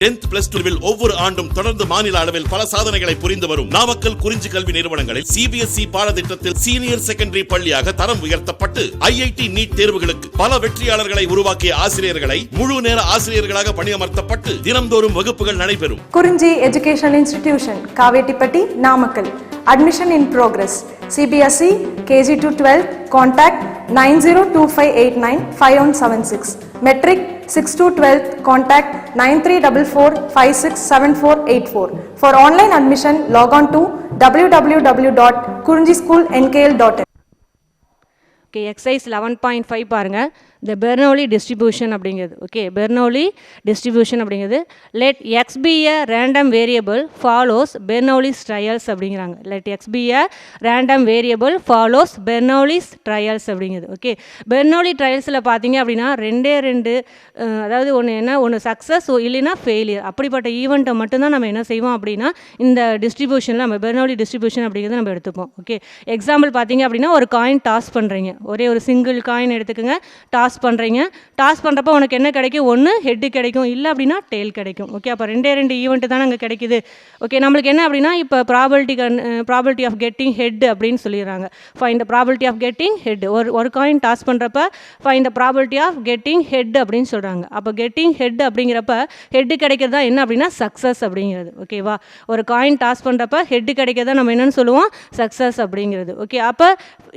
10th plus 2 ஒவ்வொரு ஆண்டும் தொடர்ந்து மாநில அளவில் பல சாதனைகளை புரிந்து வரும் நாமக்கல் குறிஞ்சி கல்வி நிறுவனங்களில் சிபிஎஸ்இ பாடத்திட்டத்தில் சீனியர் செகண்டரி பள்ளியாக தரம் உயர்த்தப்பட்டு ஐஐடி நீட் தேர்வுகளுக்கு பல வெற்றியாளர்களை உருவாக்கிய ஆசிரியர்களை முழு நேர ஆசிரியர்களாக பணியமர்த்தப்பட்டு தினம்தோறும் வகுப்புகள் நடைபெறும். குறிஞ்சி educational institution, Kavettipatti, Namakkal. Admission in progress. CBSE KG to 12. Contact 9025895176. Metric 6 to 12. Contact 9344567484. For online admission, log on to www.kurinjischoolnkl.in. Okay, exercise 11.5 பாருங்கள். இந்த பெர்னோலி டிஸ்ட்ரிபியூஷன் அப்படிங்கிறது. ஓகே, பெர்னோலி டிஸ்ட்ரிபியூஷன் அப்படிங்கிறது. Let X be a random variable follows Bernoulli's trials அப்படிங்கிறாங்க. Let X be a random variable follows Bernoulli's trials அப்படிங்கிறது. Okay, Bernoulli ட்ரையல்ஸில் பார்த்தீங்க அப்படின்னா ரெண்டு அதாவது ஒன்று சக்ஸஸ் இல்லைன்னா ஃபெயிலியர், அப்படிப்பட்ட ஈவெண்ட்டை மட்டும்தான் நம்ம என்ன செய்வோம் அப்படின்னா இந்த டிஸ்ட்ரிபியூஷனில் நம்ம பெர்னோலி டிஸ்ட்ரிபியூஷன் அப்படிங்கிறத நம்ம எடுத்துப்போம். ஓகே, எக்ஸாம்பிள் பார்த்தீங்க அப்படின்னா ஒரு காயின் டாஸ் பண்ணுறீங்க, ஒரே ஒரு சிங்கிள் காயின் எடுத்துக்கோங்க, டாஸ் பண்ணுறீங்க. டாஸ் பண்ணுறப்போ உனக்கு என்ன கிடைக்கும்? ஒன்று ஹெட்டு கிடைக்கும், இல்லை அப்படின்னா டெயில் கிடைக்கும். ஓகே, அப்போ ரெண்டு ஈவெண்ட்டு தான் அங்கே கிடைக்குது. ஓகே, நம்மளுக்கு என்ன அப்படின்னா இப்போ ப்ராபபிலிட்டி ஆஃப் கெட்டிங் ஹெட் அப்படின்னு சொல்லிடுறாங்க. Find the probability of getting head. ஒரு காயின் டாஸ் பண்ணுறப்ப find the probability of getting head அப்படின்னு சொல்கிறாங்க. அப்போ கெட்டிங் ஹெட் அப்படிங்கிறப்ப ஹெட்டு கிடைக்கிறதா என்ன அப்படின்னா சக்ஸஸ் அப்படிங்கிறது. ஓகேவா, ஒரு காயின் டாஸ் பண்ணுறப்ப ஹெட்டு கிடைக்கிறதா நம்ம என்னென்னு சொல்லுவோம்? சக்ஸஸ் அப்படிங்கிறது. ஓகே, அப்போ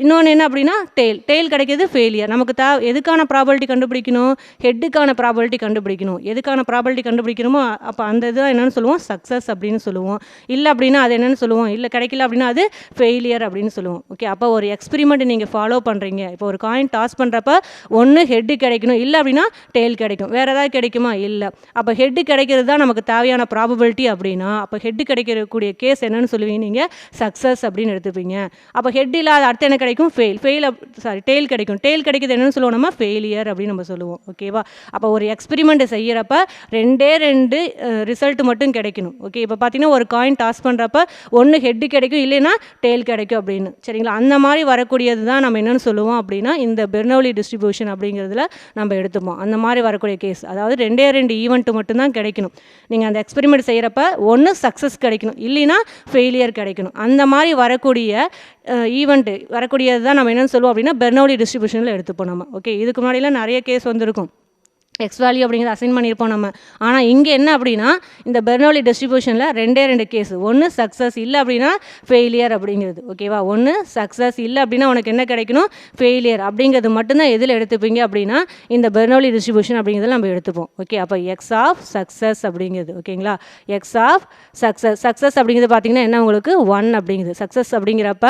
இன்னொன்று என்ன அப்படின்னா டெயில் கிடைக்கிறது ஃபெயிலியர். நமக்கு எதுக்கான ப்ராபபிலிட்டி கண்டுபிடிக்கணும்? ஹெட்டுக்கான ப்ராபபிலிட்டி கண்டுபிடிக்கணும். எதுக்கான ப்ராபபிலிட்டி கண்டுபிடிக்கணுமோ அப்போ அந்த இதுதான் என்னென்னு சொல்லுவோம்? சக்ஸஸ் அப்படின்னு சொல்லுவோம். இல்லை அப்படின்னா அது என்னென்னு சொல்லுவோம்? இல்லை கிடைக்கல அப்படின்னா அது ஃபெயிலியர் அப்படின்னு சொல்லுவோம். ஓகே, அப்போ ஒரு எக்ஸ்பெரிமெண்ட் நீங்கள் ஃபாலோ பண்ணுறீங்க. இப்போ ஒரு காயின் டாஸ் பண்ணுறப்ப ஒன்று ஹெட்டு கிடைக்கணும், இல்லை அப்படின்னா டெயில் கிடைக்கும். வேறு ஏதாவது கிடைக்குமா? இல்லை. அப்போ ஹெட்டு கிடைக்கிறது தான் நமக்கு தேவையான ப்ராபபிலிட்டி அப்படின்னா அப்போ ஹெட்டு கிடைக்கக்கூடிய கேஸ் என்னென்னு சொல்லுவீங்க? நீங்கள் சக்ஸஸ் அப்படின்னு எடுத்துப்பீங்க. அப்போ ஹெட் இல்லாத அடுத்து என்ன கிடைக்கும்? டெயில் கிடைக்கும். டெயில் கிடைக்கிறது என்னென்னு சொல்லுவோம்? நம்ம ஃபெயிலியர் அப்படின்னு நம்ம சொல்லுவோம். ஓகேவா, அப்போ ஒரு எக்ஸ்பெரிமெண்ட் செய்கிறப்ப ரெண்டு ரிசல்ட் மட்டும் கிடைக்கணும். ஓகே, இப்போ பார்த்தீங்கன்னா ஒரு காயின் டாஸ் பண்ணுறப்ப ஒன்று ஹெட்டு கிடைக்கும், இல்லைன்னா டெயில் கிடைக்கும் அப்படின்னு. சரிங்களா, அந்த மாதிரி வரக்கூடியது தான் நம்ம என்னென்னு சொல்லுவோம் அப்படின்னா இந்த பெர்னோலி டிஸ்ட்ரிபியூஷன் அப்படிங்கிறதுல நம்ம எடுத்துப்போம். அந்த மாதிரி வரக்கூடிய கேஸ், அதாவது ரெண்டு ஈவெண்ட்டு மட்டும்தான் கிடைக்கணும். நீங்கள் அந்த எக்ஸ்பெரிமெண்ட் செய்கிறப்ப ஒன்று சக்ஸஸ் கிடைக்கணும், இல்லைன்னா ஃபெயிலியர் கிடைக்கணும். அந்த மாதிரி வரக்கூடிய ஈவெண்ட்டு வரக்கூடியது தான் நம்ம என்னென்னு சொல்லுவோம் அப்படின்னா பெர்னோலி டிஸ்ட்ரிபியூஷனில் எடுத்துப்போம் நம்ம. ஓகே, இதுக்கு முன்னாடிலாம் நிறைய கேஸ் வந்திருக்கும். எக்ஸ் வேல்யூ அப்படிங்கிறத அசைன் பண்ணியிருப்போம் நம்ம. ஆனால் இங்கே என்ன அப்படின்னா இந்த பெர்னோலி டிஸ்ட்ரிபியூஷனில் ரெண்டு கேஸ், ஒன்று சக்ஸஸ், இல்லை அப்படின்னா ஃபெயிலியர் அப்படிங்கிறது. ஓகேவா, ஒன்று சக்ஸஸ், இல்லை அப்படின்னா உனக்கு என்ன கிடைக்கணும்? ஃபெயிலியர் அப்படிங்கிறது மட்டும்தான் எதில் எடுத்துப்பீங்க அப்படின்னா இந்த பெர்னோலி டிஸ்ட்ரிபியூஷன் அப்படிங்கிறத நம்ம எடுத்துப்போம். ஓகே, அப்போ எக்ஸ் ஆஃப் சக்ஸஸ் அப்படிங்கிறது. ஓகேங்களா, எக்ஸ் ஆஃப் சக்ஸஸ் அப்படிங்கிறது பார்த்தீங்கன்னா என்ன உங்களுக்கு? 1 அப்படிங்கிறது. சக்ஸஸ் அப்படிங்கிறப்ப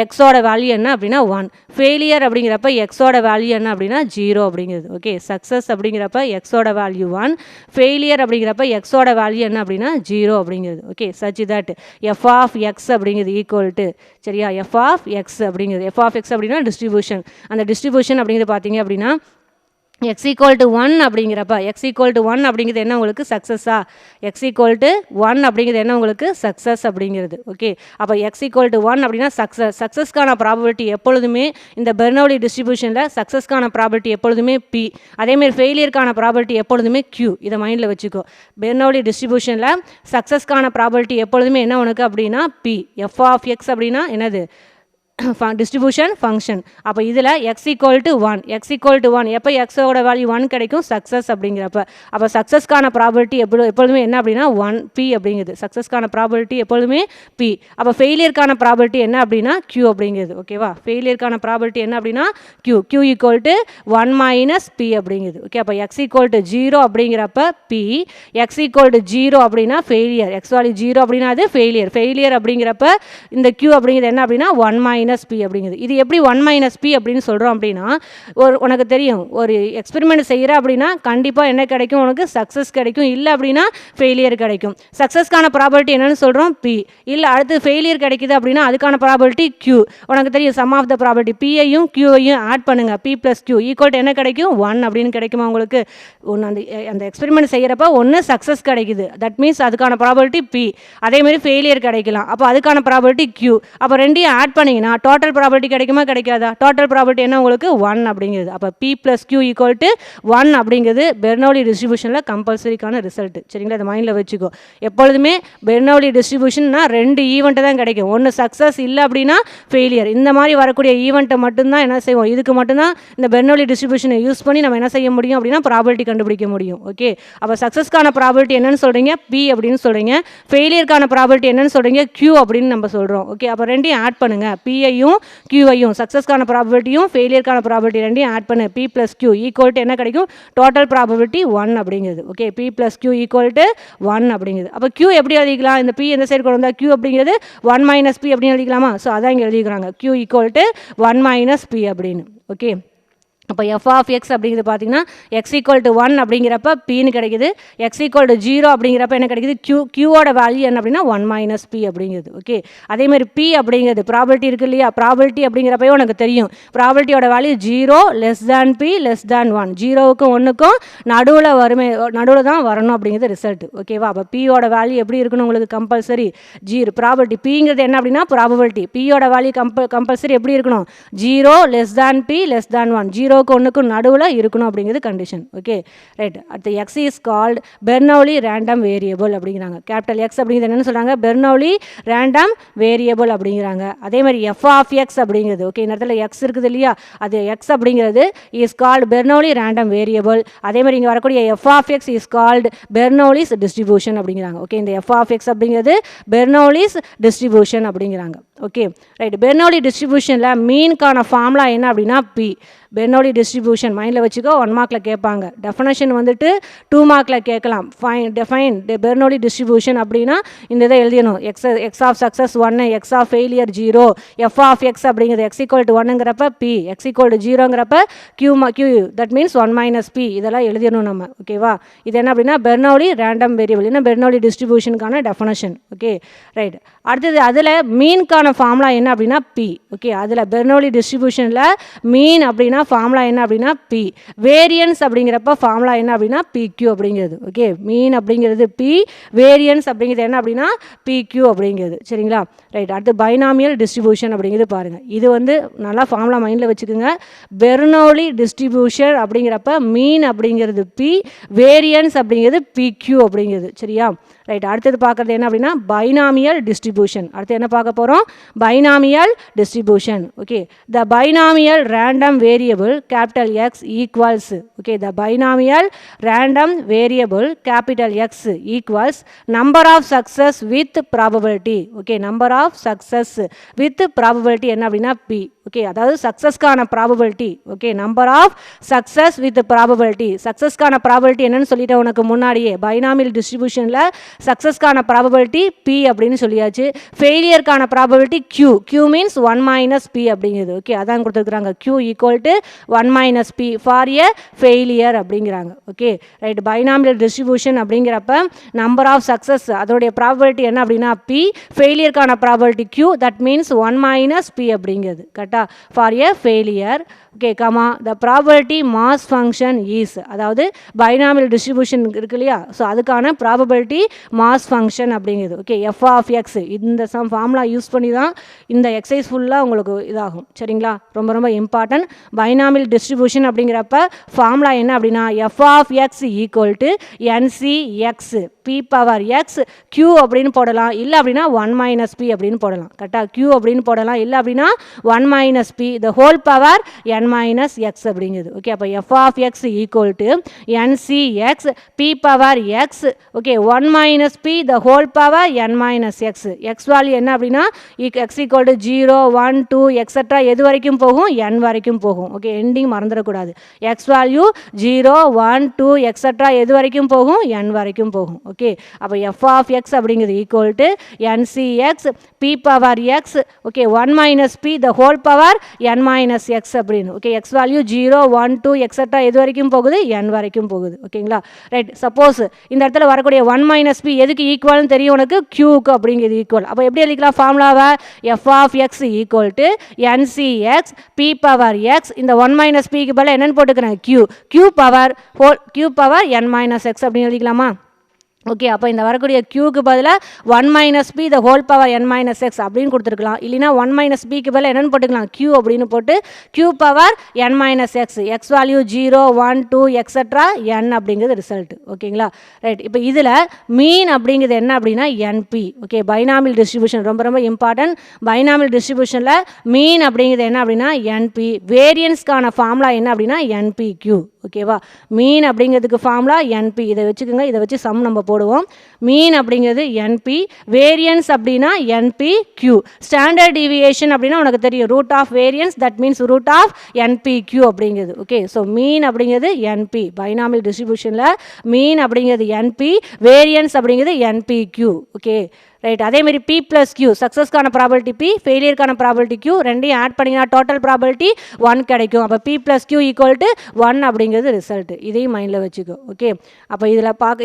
எக்ஸோட வேல்யூ என்ன அப்படின்னா 1. ஃபெயிலியர் அப்படிங்கிறப்ப எக்ஸோட வேல்யூ என்ன அப்படின்னா 0 அப்படிங்கிறது. ஓகே, சக்ஸஸ் அப்படிங்கிறப்ப எக்ஸோட வேல்யூ 1, ஃபெயிலியர் அப்படிங்கிறப்ப எக்ஸோட வேல்யூ என்ன அப்படின்னா 0 அப்படிங்கிறது. Okay, such that f of x அப்படிங்கிறது ஈக்குவல் டு, சரியா, எஃப் ஆஃப் எக்ஸ் அப்படிங்கிறது. எஃப் ஆஃப் எக்ஸ் அப்படின்னா டிஸ்ட்ரிபியூஷன். அந்த டிஸ்ட்ரிபியூஷன் அப்படிங்கிறது பார்த்தீங்க அப்படின்னா x ஈக்குவல் டு 1 அப்படிங்கிறப்ப x ஈக்குவல் டு 1 அப்படிங்கிறது என்ன உங்களுக்கு? சக்ஸஸா? x ஈக்குவல் டு 1 அப்படிங்கிறது என்ன உங்களுக்கு? சக்ஸஸ் அப்படிங்கிறது. ஓகே, அப்போ x ஈக்குவல் டு 1 அப்படின்னா சக்ஸஸ்க்கான ப்ராபபிலிட்டி எப்பொழுதுமே இந்த பெர்னோலி டிஸ்ட்ரிபியூஷனில் சக்ஸஸ்க்கான ப்ராபபிலிட்டி எப்பொழுதுமே p. அதேமாதிரி ஃபெயிலியருக்கான ப்ராபபிலிட்டி எப்பொழுதுமே q. இதை மைண்டில் வச்சுக்கோ. பெர்னோலி டிஸ்ட்ரிபியூஷனில் சக்ஸஸ்க்கான ப்ராபபிலிட்டி எப்பொழுதுமே என்ன உனக்கு அப்படின்னா p. எஃப் ஆஃப் எக்ஸ் அப்படின்னா என்னது? Distribution function. அப்போ இதில் x ஈக்குவல் டு 1 எப்போ எக்ஸோட வேல்யூ 1 கிடைக்கும்? சக்ஸஸ் அப்படிங்கிறப்ப. அப்போ சக்ஸஸ்க்கான ப்ராபபிலிட்டி எப்பொழுதுமே என்ன அப்படின்னா 1 p அப்படிங்கிறது. சக்ஸஸ்க்கான ப்ராபபிலிட்டி எப்பொழுதுமே p. அப்போ ஃபெயிலியருக்கான ப்ராபபிலிட்டி என்ன அப்படின்னா q அப்படிங்கிறது. ஓகேவா, ஃபெயிலியருக்கான ப்ராபபிலிட்டி என்ன அப்படின்னா q equal to 1 minus p அப்படிங்கிறது. ஓகே, அப்போ x ஈக்குவல் டு 0 அப்படிங்கிறப்ப p, x ஈக்குவல் டு 0 அப்படின்னா ஃபெயிலியர். எக்ஸ் வேல்யூ 0 அப்படின்னா அது ஃபெயிலியர் அப்படிங்கிறப்ப இந்த q அப்படிங்கிறது என்ன அப்படின்னா 1 மைனஸ் p அப்படிங்கிறது. இது எப்படி 1 மைனஸ் p அப்படின்னு சொல்கிறோம் அப்படின்னா உனக்கு தெரியும் ஒரு எக்ஸ்பெரிமெண்ட் செய்கிற அப்படின்னா கண்டிப்பாக என்ன கிடைக்கும்? உனக்கு சக்ஸஸ் கிடைக்கும், இல்லை அப்படின்னா ஃபெயிலியர் கிடைக்கும். சக்ஸஸ்க்கான ப்ராபபிலிட்டி என்னென்னு சொல்கிறோம்? p. இல்லை அடுத்து ஃபெயிலியர் கிடைக்குது அப்படின்னா அதுக்கான ப்ராபபிலிட்டி q. உனக்கு தெரியும் சம் ஆஃப் த ப்ராபபிலிட்டி p-ஐயும் q-ஐயும் ஆட் பண்ணுங்கள். p + q ஈக்குவல் டு என்ன கிடைக்கும்? 1 அப்படின்னு கிடைக்குமா உங்களுக்கு? அந்த எக்ஸ்பெரிமெண்ட் செய்கிறப்ப ஒன்று சக்ஸஸ் கிடைக்குது, தட் மீன்ஸ் அதுக்கான ப்ராபபிலிட்டி p. அதேமாதிரி ஃபெயிலியர் கிடைக்கலாம், அப்போ அதுக்கான ப்ராபபிலிட்டி q. அப்போ ரெண்டையும் ஆட் பண்ணிங்கன்னா டோட்டல் ப்ராபர்ட்டி கிடைக்குமா கிடைக்காதா? டோட்டல் ப்ராபர்ட்டி என்ன உங்களுக்கு 1 அப்படிங்கிறது. அப்போ P + Q = 1 அப்படிங்கிறது பெர்னௌலி டிஸ்ட்ரிபியூஷனில் கம்பல்சரிக்கான ரிசல்ட். சரிங்களா, இதை மைண்டில் வச்சுக்கோ. எப்பொழுதுமே பெர்னௌலி டிஸ்ட்ரிபியூஷன்னா 2 ஈவெண்ட்டு தான் கிடைக்கும். ஒன்று சக்ஸஸ், இல்லை அப்படின்னா ஃபெயிலியர். இந்த மாதிரி வரக்கூடிய ஈவெண்ட்டை மட்டும்தான் என்ன செய்வோம், இதுக்கு மட்டும்தான் இந்த பெர்னௌலி டிஸ்ட்ரிபியூஷனை யூஸ் பண்ணி நம்ம என்ன செய்ய முடியும் அப்படின்னா ப்ராபர்ட்டி கண்டுபிடிக்க முடியும். ஓகே, அப்போ சக்ஸஸ்க்கான ப்ராபர்ட்டி என்னன்னு சொல்கிறீங்க? P அப்படின்னு சொல்கிறீங்க. ஃபெயிலியருக்கான ப்ராபர்ட்டி என்னன்னு சொல்கிறீங்க? Q அப்படின்னு நம்ம சொல்கிறோம். ஓகே, அப்போ ரெண்டையும் ஆட் பண்ணுங்கள். P-ஐயும் Q-ஐயும், சக்ஸஸ்க்கான ப்ராபர்ட்டியும் ஃபெயிலியருக்கான ப்ராபர்ட்டி ரெண்டையும் ஆட் பண்ணு. P + Q = என்ன கிடைக்கும்? டோட்டல் ப்ராபபிலிட்டி 1 அப்படிங்கிறது. ஓகே, P + Q = 1 அப்படிங்கிறது. அப்போ Q எப்படி எழுதிக்கலாம்? இந்த P எந்த சைடு கொண்டு வந்தால் Q அப்படிங்கிறது 1 - P அப்படின்னு எழுதிக்கலாமா? ஸோ அதான் இங்கே எழுதிக்கிறாங்க, Q = 1 - P அப்படின்னு. ஓகே, அப்போ f(x) அப்படிங்கிறது பார்த்தீங்கன்னா x = 1 அப்படிங்கிறப்ப Pன்னு கிடைக்குது. x = 0 அப்படிங்கிறப்ப என்ன கிடைக்குது? Qவோட வேல்யூ என்ன அப்படின்னா 1 - P அப்படிங்கிறது. ஓகே, அதேமாதிரி P அப்படிங்கிறது ப்ராபர்ட்டி இருக்குது இல்லையா? ப்ராபர்ட்டி அப்படிங்கிறப்பவே உனக்கு தெரியும் ப்ராபர்ட்டியோட வேல்யூ 0 < P < 1. 0க்கும் 1க்கும் நடுவில் தான் வரணும் அப்படிங்கிறது ரிசல்ட். ஓகேவா? அப்போ Pயோட வேல்யூ எப்படி இருக்கணும் உங்களுக்கு? கம்பல்சரி 0. ப்ராபர்ட்டி Pங்கிறது என்ன அப்படின்னா ப்ராபபிலிட்டி. Pயோட வேல்யூ கம்பல்சரி எப்படி இருக்கணும்? 0 < P < 1. 0க்கு 1க்கும் நடுவில் இருக்கணும் அப்படிங்கிறது கண்டிஷன். Okay, right. அடுத்து X is called Bernoulli random variable அப்படிங்கிறாங்க. கேபிட்டல் X அப்படிங்கிறது என்னென்னு சொல்கிறாங்க? பெர்னௌலி ரேண்டம் வேரியபிள் அப்படிங்கிறாங்க. அதே மாதிரி f(x) அப்படிங்கிறது, ஓகே, இந்த இடத்துல X இருக்குது இல்லையா? அது X அப்படிங்கிறது is called Bernoulli random variable. அதே மாதிரி இங்கே வரக்கூடிய f(x) இஸ் கால்டு பெர்னௌலிஸ் டிஸ்ட்ரிபியூஷன் அப்படிங்கிறாங்க. ஓகே, இந்த f(x) அப்படிங்கிறது பெர்னௌலிஸ் டிஸ்ட்ரிபியூஷன் அப்படிங்கிறாங்க. Okay, right. பெர்னௌலி டிஸ்ட்ரிபியூஷனில் மீனுக்கான ஃபார்முலா என்ன அப்படின்னா P. பெர்னௌலி டிஸ்ட்ரிபியூஷன் மைண்டில் வச்சுக்கோ. 1 மார்க்கில் கேட்பாங்க. டெஃபனேஷன் வந்துட்டு 2 மார்க்கில் கேட்கலாம். define பெர்னௌலி டிஸ்ட்ரிபியூஷன் அப்படின்னா இந்த இதை எழுதியணும். x of success 1, x of failure 0, f(x) அப்படிங்கிறது x = 1ங்கிறப்ப P, x = 0ங்கிறப்ப Q, தட் மீன்ஸ் 1 - P. இதெல்லாம் எழுதியணும் நம்ம. ஓகேவா? இது என்ன அப்படின்னா பெர்னௌலி ரேண்டம் வேரியபிள், என்ன பெர்னௌலி டிஸ்ட்ரிபியூஷனுக்கான டெஃபனேஷன். Okay, right. அடுத்தது அதில் மீனுக்கான ஃபார்முலா என்ன அப்படின்னா P. ஓகே, அதில் பெர்னௌலி டிஸ்ட்ரிபியூஷனில் மீன் அப்படின்னா ஃபார்முலா என்ன அப்படின்னா P. வேரியன்ஸ் அப்படிங்கிறப்ப ஃபார்முலா என்ன அப்படின்னா PQ அப்படிங்கிறது. ஓகே, மீன் அப்படிங்கிறது P, வேரியன்ஸ் அப்படிங்கிறது என்ன அப்படின்னா PQ அப்படிங்கிறது. சரிங்களா, ரைட். அடுத்து பைனாமியல் டிஸ்ட்ரிபியூஷன் அப்படிங்கிறது பாருங்கள். இது வந்து நல்லா ஃபார்முலா மைண்டில் வச்சுக்கோங்க. பெர்னௌலி டிஸ்ட்ரிபியூஷன் அப்படிங்கிறப்ப மீன் அப்படிங்கிறது P, வேரியன்ஸ் அப்படிங்கிறது PQ அப்படிங்கிறது. சரியா, ரைட். அடுத்தது பார்க்குறது என்ன அப்படின்னா பைனாமியல் டிஸ்ட்ரிபியூஷன். அடுத்து என்ன பார்க்க போகிறோம்? Binomial distribution. Okay, the binomial random variable capital X equals, okay, the binomial random variable capital X equals number of success with probability. Okay, number of success with probability என்ன அப்படின்னா P. Okay, அதாவது சக்ஸஸ்க்கான probability. Okay, number of success with probability. சக்ஸஸ்க்கான probability என்னன்னு சொல்லிட்டேன் உனக்கு முன்னாடியே. Binomial டிஸ்ட்ரிபியூஷனில் சக்ஸஸ்க்கான ப்ராபபிலிட்டி P அப்படின்னு சொல்லியாச்சு. ஃபெயிலியருக்கான ப்ராபபிலிட்டி Q மீன்ஸ் 1 - P அப்படிங்கிறது. ஓகே, அதான் கொடுத்துருக்குறாங்க. Q = 1 - P for a failure அப்படிங்கிறாங்க. Okay, right. பைனாமியல் டிஸ்ட்ரிபியூஷன் அப்படிங்கிறப்ப நம்பர் ஆஃப் சக்ஸஸ் அதோடைய ப்ராபபிலிட்டி என்ன அப்படின்னா P, ஃபெயிலியருக்கான probability Q, that means 1 - P அப்படிங்கிறது. கரெக்டாக? For a failure. Okay, comma the probability mass function is, அதாவது பைனாமியல் டிஸ்ட்ரிபியூஷன் இருக்கு இல்லையா? ஸோ அதுக்கான ப்ராபபிலிட்டி மாஸ் ஃபங்க்ஷன் அப்படிங்கிறது. ஓகே, f(x) இந்த ஃபார்முலா யூஸ் பண்ணி தான் இந்த எக்ஸசைஸ் ஃபுல்லாக உங்களுக்கு இதாகும். சரிங்களா, ரொம்ப ரொம்ப இம்பார்ட்டன்ட். பைனாமியல் டிஸ்ட்ரிபியூஷன் அப்படிங்கிறப்ப ஃபார்முலா என்ன அப்படின்னா f(x) = NCX P(x) Q அப்படின்னு போடலாம். இல்லை அப்படின்னா 1 - P அப்படின்னு போடலாம். கரெக்டாக? Q அப்படின்னு போடலாம். இல்லை அப்படின்னா 1 - P the whole power n - x அப்படிங்கிறது. ஓகே, அப்போ f(x) = NCX P(x). Okay, 1 - P the whole power n - x. x value என்ன அப்படின்னா x = 0, 1, 2 எக்ஸட்ரா எது வரைக்கும் போகும்? n வரைக்கும் போகும். ஓகே, எண்டிங் மறந்துடக்கூடாது. x வேல்யூ 0, 1, 2 எக்ஸட்ரா எது வரைக்கும் போகும்? n வரைக்கும் போகும். ஓகே, அப்போ f(x) அப்படிங்கிறது = NCX P(x). Okay, 1 - P the whole power n - x அப்படின்னு. ஓகே, x வேல்யூ 0, 1, 2 எக்ஸட்ரா எது வரைக்கும் போகுது? n வரைக்கும் போகுது. ஓகேங்களா, ரைட். சப்போஸ் இந்த இடத்துல வரக்கூடிய 1 - P எதுக்கு ஈக்குவல்னு தெரியும் உனக்கு? Qக்கு அப்படிங்கிறது ஈக்குவல். அப்போ எப்படி எழுதிக்கலாம் ஃபார்முலாவை? f(x) = NCX P(x). இந்த 1 - Pக்கு பதிலாக என்னன்னு போட்டுக்கிறேன்? Q பவர் n - x அப்படின்னு எழுதிக்கலாமா? ஓகே, அப்போ இந்த வரக்கூடிய க்யூக்கு பதிலாக 1 minus B the whole power n minus x அப்படின்னு கொடுத்துருக்கலாம். இல்லைனா 1 மைனஸ் பிக்கு பதிலாக என்னென்னு போட்டுக்கலாம், க்யூ அப்படின்னு போட்டு Q power n minus X, X value 0 1 2 extra n அப்படிங்கிறது ரிசல்ட். ஓகேங்களா, ரைட். இப்போ இதில் மீன் அப்படிங்கிறது என்ன அப்படின்னா என்பி. ஓகே, பைனாமியல் டிஸ்ட்ரிபியூஷன் ரொம்ப ரொம்ப இம்பார்ட்டன்ட். பைனாமியல் டிஸ்ட்ரிபியூஷனில் மீன் அப்படிங்கிறது என்ன அப்படின்னா என்பி. வேரியன்ஸ்க்கான ஃபார்முலா என்ன அப்படின்னா என்பி கியூ. ஓகேவா, மீன் அப்படிங்கிறதுக்கு ஃபார்முலா என்பி. இதை வச்சுக்கோங்க, இதை வச்சு சம் நம்ம போடுவோம். மீன் அப்படிங்கிறது என்பி, வேரியன்ஸ் அப்படின்னா என்பி கியூ, ஸ்டாண்டர்ட் டிவியேஷன் அப்படின்னா உனக்கு தெரியும் root of variance, that means root of NP Q அப்படிங்கிறது. ஓகே, ஸோ மீன் அப்படிங்கிறது என்பி. பைனாமியல் டிஸ்ட்ரிபியூஷனில் மீன் அப்படிங்கிறது என்பி, வேரியன்ஸ் அப்படிங்கிறது என்பி கியூ. Okay, right. அதேமாதிரி பி ப்ளஸ் கியூ, சக்ஸஸ்க்கான ப்ராபபிலிட்டி பி, ஃபெயிலியருக்கான ப்ராபபிலிட்டி கியூ, ரெண்டையும் ஆட் பண்ணிங்கன்னா டோட்டல் ப்ராபபிலிட்டி 1 கிடைக்கும். அப்போ P plus Q equal to 1 அப்படிங்கிறது ரிசல்ட். இதையும் மைண்டில் வச்சுக்கோ. ஓகே, அப்போ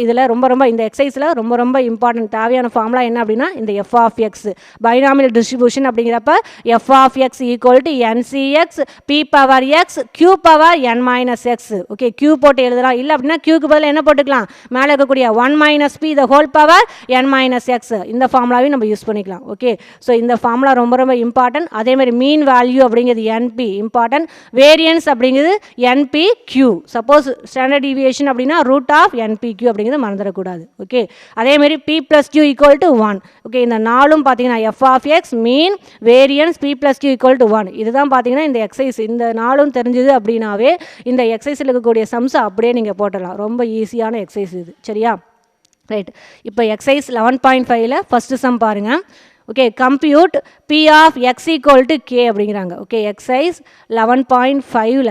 இதில் ரொம்ப ரொம்ப இந்த எக்ஸசைஸில் ரொம்ப ரொம்ப இம்பார்ட்டன்ட் தேவையான ஃபார்முலா என்ன அப்படின்னா இந்த F of X. Binomial distribution அப்படிங்கிறப்ப F of X equal to NCX P power X Q power N minus X. Okay, Q போட்டு எழுதலாம். இல்லை அப்படின்னா கியூக்கு பதில் என்ன போட்டுக்கலாம், மேலே இருக்கக்கூடிய 1 minus B the whole power N minus x. இந்த ஃபார்முலாவையும் நம்ம யூஸ் பண்ணிக்கலாம். ஓகே, ஸோ இந்த ஃபார்முலா ரொம்ப ரொம்ப இம்பார்ட்டன்ட். அதேமாதிரி மீன் வேல்யூ அப்படிங்கிறது என்பி இம்பார்ட்டன்ட், வேரியன்ஸ் அப்படிங்கிறது NP q. Suppose standard deviation அப்படின்னா ரூட் ஆஃப் என்பி கியூ அப்படிங்கிறது மறந்துடக்கூடாது. ஓகே, அதேமாதிரி B plus Q equal to 1. Okay, இந்த நாலும் பார்த்தீங்கன்னா f of x, mean, variance, p plus Q equal to 1. இதுதான் பார்த்தீங்கன்னா இந்த எக்ஸசைஸ். இந்த நாலும் தெரிஞ்சது அப்படின்னாவே இந்த எக்ஸசைஸில் இருக்கக்கூடிய சம்ஸ் அப்படியே நீங்கள் போட்டலாம். ரொம்ப ஈஸியான எக்ஸசைஸ் இது. சரியா, ரைட். இப்போ எக்ஸசைஸ் 11.5ல் ஃபஸ்ட்டு சம் பாருங்கள். Okay, compute P of X equal to K அப்படிங்கிறாங்க. ஓகே, எக்ஸசைஸ் 11.5ல்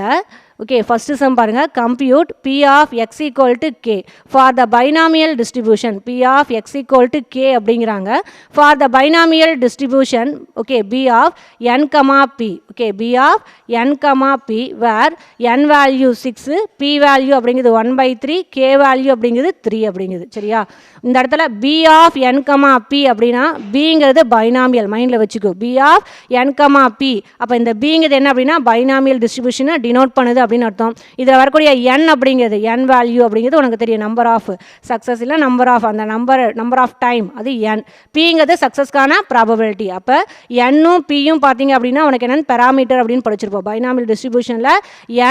ஓகே ஃபஸ்ட்டு சம் பாருங்கள். Compute P of X equal to K for the binomial distribution. P of X equal to K அப்படிங்கிறாங்க. For the binomial distribution okay B of N comma P. Okay, B of N comma P where N value 6, P value அப்படிங்கிறது 1/3, K value அப்படிங்கிறது 3 அப்படிங்கிறது. சரியா, இந்த இடத்துல b of N comma b அப்படின்னா பிங்கிறது binomial, மைண்டில் வச்சுக்கோ. B of N comma b, அப்போ இந்த பிங்கிறது என்ன அப்படின்னா பைனாமியல் டிஸ்ட்ரிபியூஷனை டினோட் பண்ணுது அப்படின்னு அர்த்தம். இதில் வரக்கூடிய n அப்படிங்கிறது n வேல்யூ அப்படிங்கிறது உனக்கு தெரியும் நம்பர் ஆஃப் சக்ஸஸ், இல்லை நம்பர் ஆஃப் அந்த நம்பர் ஆஃப் டைம், அது n. பிங்கிறது சக்ஸஸ்க்கான ப்ராபபிலிட்டி. அப்போ என்னும் பியும் பார்த்தீங்க அப்படின்னா உனக்கு என்னென்னு பெராமீட்டர் அப்படின்னு படிச்சிருப்போம். பைனாமியல் டிஸ்ட்ரிபியூஷனில்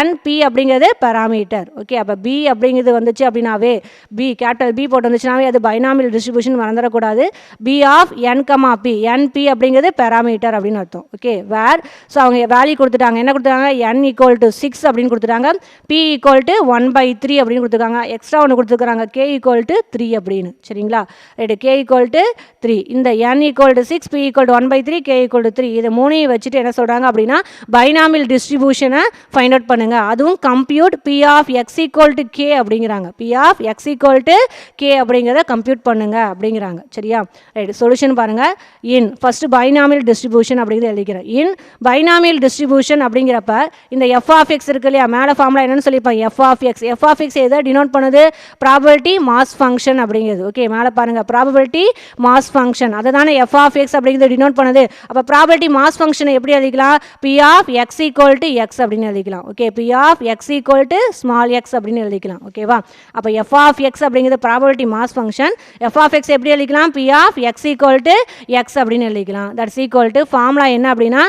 n p அப்படிங்கிறது பெராமீட்டர். ஓகே, அப்போ பி அப்படிங்கிறது வந்துச்சு அப்படின்னாவே பி கேபிட்டல் பி போட்டு வந்துச்சுனாவே அது பைனாமியல் டிஸ்ட்ரிபியூஷன் மறந்துடக்கூடாது. B of n comma p, n p அப்படிங்கிறது பெராமீட்டர் அப்படின்னு அர்த்தம். ஓகே, வேர் ஸோ அவங்க வேல்யூ கொடுத்துட்டாங்க. என்ன கொடுத்துட்டாங்க, n ஈக்குவல் டு 6 அப்படின்னு கொடுத்துட்டாங்க, p ஈக்குவல் டு 1/3 அப்படின்னு கொடுத்துருக்காங்க, எக்ஸ்ட்ரா ஒன்று கொடுத்துருக்காங்க k ஈக்குவல் டு 3 அப்படின்னு. சரிங்களா, ரைட்டு, k ஈக்குவல் டு 3, இந்த n equal to 6, p equal to 1/3, k equal to 3, இதை மூணையும் வச்சுட்டு என்ன சொல்கிறாங்க அப்படின்னா பைனாமியல் டிஸ்ட்ரிபியூஷனை ஃபைண்ட் அவுட் பண்ணுங்க. அதுவும் compute p of x equal to k அப்படிங்கிறாங்க. p of x equal to k அப்படிங்கிறத கம்ப்யூட் பண்ணுங்க அப்படிங்கிறாங்க. சரியா, ரைட். சொல்யூஷன் பாருங்கள். இன் ஃபர்ஸ்ட் பைனாமியல் டிஸ்ட்ரிபியூஷன் அப்படிங்கிறது எழுதிக்கிறேன். இன் பைனாமியல் டிஸ்ட்ரிபியூஷன் அப்படிங்கிறப்ப இந்த எஃப் ஆஃப் எக்ஸ் இருக்கு இல்லையா, மேலே ஃபார்முலா என்னன்னு சொல்லியிருப்பாங்க f of x. F of x எதை டினோட் பண்ணுது, ப்ராபபிலிட்டி மாஸ் ஃபங்க்ஷன் அப்படிங்கிறது. ஓகே, மேலே பாருங்கள் ப்ராபபிலிட்டி மாஸ் ஃபங்க்ஷன், அதை தானே எஃப் ஆஃப் எக்ஸ் அப்படிங்கிறது டினோட் பண்ணுது. அப்போ ப்ராபபிலிட்டி மாஸ் ஃபங்க்ஷனை எப்படி எழுதிக்கலாம், p of X equal to X அப்படின்னு எழுதிக்கலாம். Okay, B of X equal to small x அப்படின்னு எழுதிக்கலாம். ஓகேவா, அப்போ எஃப் ஆஃப் எக்ஸ் அப்படிங்கிறது probability mass function. F of x எப்படி எழுதிக்கலாம், p of X equal to X அப்படின்னு எழுதிக்கலாம். தட்ஸ் ஈக்குவல் டு ஃபார்முலா என்ன அப்படின்னா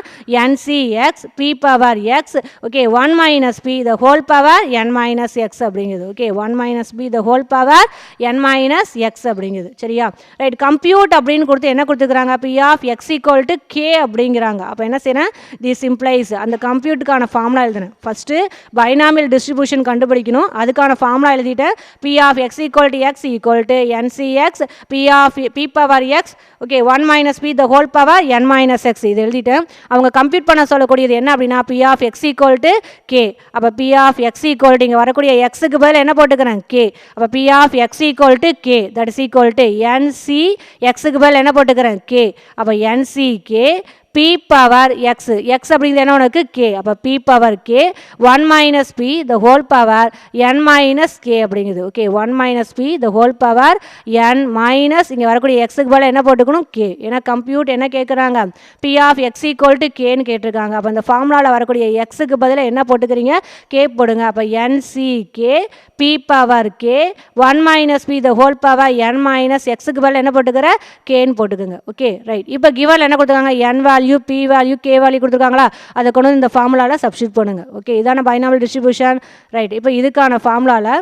NCX P power X. Okay, 1 minus B the whole power N minus X அப்படிங்கிறது. Okay, 1 minus B the whole power N minus X அப்படிங்கிறது. சரியா, right. Compute அப்படின்னு கொடுத்து என்ன கொடுத்துக்கிறாங்க, P of X equal to K அப்படிங்கிறாங்க. அப்போ என்ன செய்யணும், திஸ் இம்ப்ளைஸ் அந்த கம்ப்யூட்டுக்கான ஃபார்முலா எழுதுனேன். ஃபஸ்ட்டு பைனாமியல் டிஸ்ட்ரிபியூஷன் கண்டுபிடிக்கணும், அதுக்கான ஃபார்முலா எழுதிட்டு B of X equal to X equal to NCX P of P power X. Okay, 1 minus B the whole power N minus X இது எழுதிட்டு அவங்க கம்ப்யூட் பண்ண சொல்லக்கூடியது என்ன அப்படின்னா P of X equal to K. அப்போ B of X equal to இங்கே வரக்கூடிய எக்ஸுக்கு பதில் என்ன போட்டுக்கிறேன், கே. அப்போ B of X equal to K, that is equal to NC எக்ஸுக்கு பதில் என்ன போட்டுக்கிறேன், கே. அப்போ NC K p power x x அப்படிங்கிறது என்ன உனக்கு k அப்போ p power k 1 minus p the whole power n minus k அப்படிங்குது okay 1 minus p the whole power n minus இங்கே வரக்கூடிய எக்ஸுக்கு பதில் என்ன போட்டுக்கணும் k ஏன்னா கம்ப்யூட் என்ன கேட்குறாங்க p of x equal to கேன்னு கேட்டிருக்காங்க அப்போ இந்த ஃபார்முலாவில் வரக்கூடிய எக்ஸுக்கு பதில் என்ன போட்டுக்கிறீங்க k போடுங்க அப்போ nck p power k 1 minus p the whole power n minus எக்ஸுக்கு பதில் என்ன போட்டுக்கிற கேன்னு போட்டுக்கோங்க ஓகே ரைட் இப்போ கிவல் என்ன கொடுத்துருக்காங்க n value p value k value கொடுத்துருக்காங்களா அதை கொண்டு வந்து இந்த ஃபார்முலாவில் சப்ஸ்டிட் பண்ணுங்க ஓகே இதான பைனாமியல் டிஸ்ட்ரிபியூஷன் ரைட் இப்போ இதுக்கான ஃபார்முலாவில்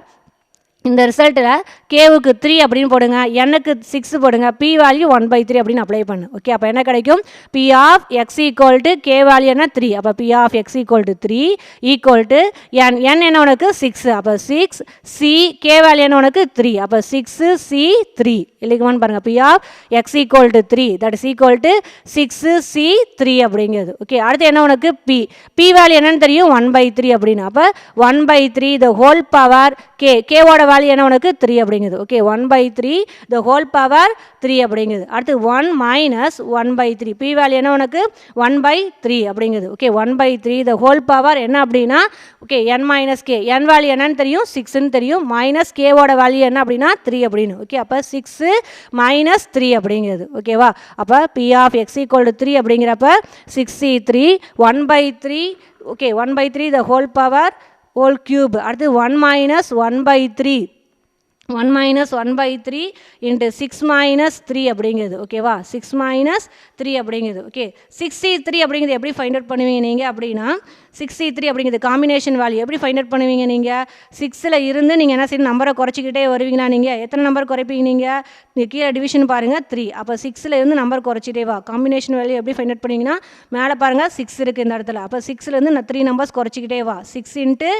இந்த ரிசல்ட்டில் கேவுக்கு 3 அப்படின்னு போடுங்க எனக்கு 6 போடுங்க p வேல்யூ 1/3 அப்படின்னு அப்ளை பண்ணு ஓகே அப்போ என்ன கிடைக்கும் p of x equal to k value என்ன 3 அப்போ p of x equal to 3 equal to n என்ன உனக்கு 6 அப்போ 6 c k வேல்யூ என்ன உனக்கு 3 அப்போ 6 c 3 இல்லைக்குமான்னு பாருங்கள் p of x equal to 3 that is equal to 6 c 3 அப்படிங்கிறது ஓகே அடுத்து என்ன உனக்கு p வேல்யூ என்னன்னு தெரியும் 1/3 அப்படின்னு அப்போ 1/3 the whole power k ஓட வேல்யூ என்ன உனக்கு 3 அப்படிங்குது ஓகே 1/3 the whole power 3 அப்படிங்குது அடுத்து 1 மைனஸ் 1/3 p வேல்யூ என்ன உனக்கு 1/3 அப்படிங்குது ஓகே 1/3 the whole power என்ன அப்படின்னா okay n minus k n value என்னன்னு தெரியும் 6ன்னு தெரியும் மைனஸ் k ஓட வேல்யூ என்ன அப்படின்னா 3 அப்படின்னு ஓகே அப்போ 6 மைனஸ் 3 அப்படிங்கிறது ஓகேவா அப்போ p of x equal to 3 அப்படிங்கிறப்ப 6c3 1/3 okay 1/3 the whole power whole cube அடுத்து 1 மைனஸ் 1/3 1 மைனஸ் 1/3 இன்ட்டு 6 மைனஸ் 3 அப்படிங்கிறது ஓகேவா 6 மைனஸ் 3 அப்படிங்கிறது ஓகே 63 அப்படிங்கிறது எப்படி ஃபைண்ட் அவுட் பண்ணுவீங்க நீங்கள் அப்படின்னா 63 அப்படிங்கிறது காம்பினேஷன் வேல்யூ எப்படி ஃபைண்ட் அவுட் பண்ணுவீங்க நீங்கள் 6ல் இருந்து நீங்கள் என்ன செய்யணும் நம்பரை குறைச்சிக்கிட்டே வருவீங்களா நீங்கள் எத்தனை நம்பர் குறைப்பீங்க நீங்கள் கீழே டிவிஷன் பாருங்கள் 3 அப்போ 6ல் இருந்து நம்பர் குறைச்சிட்டே வா காம்பினேஷன் வேல்யூ எப்படி ஃபைண்ட் அவுட் பண்ணுவீங்கன்னா மேலே பாருங்கள் 6 இருக்குது இந்த இடத்துல அப்போ 6லேருந்து 3 நம்பர்ஸ் குறைச்சிக்கிட்டே வா 6 இன்ட்டு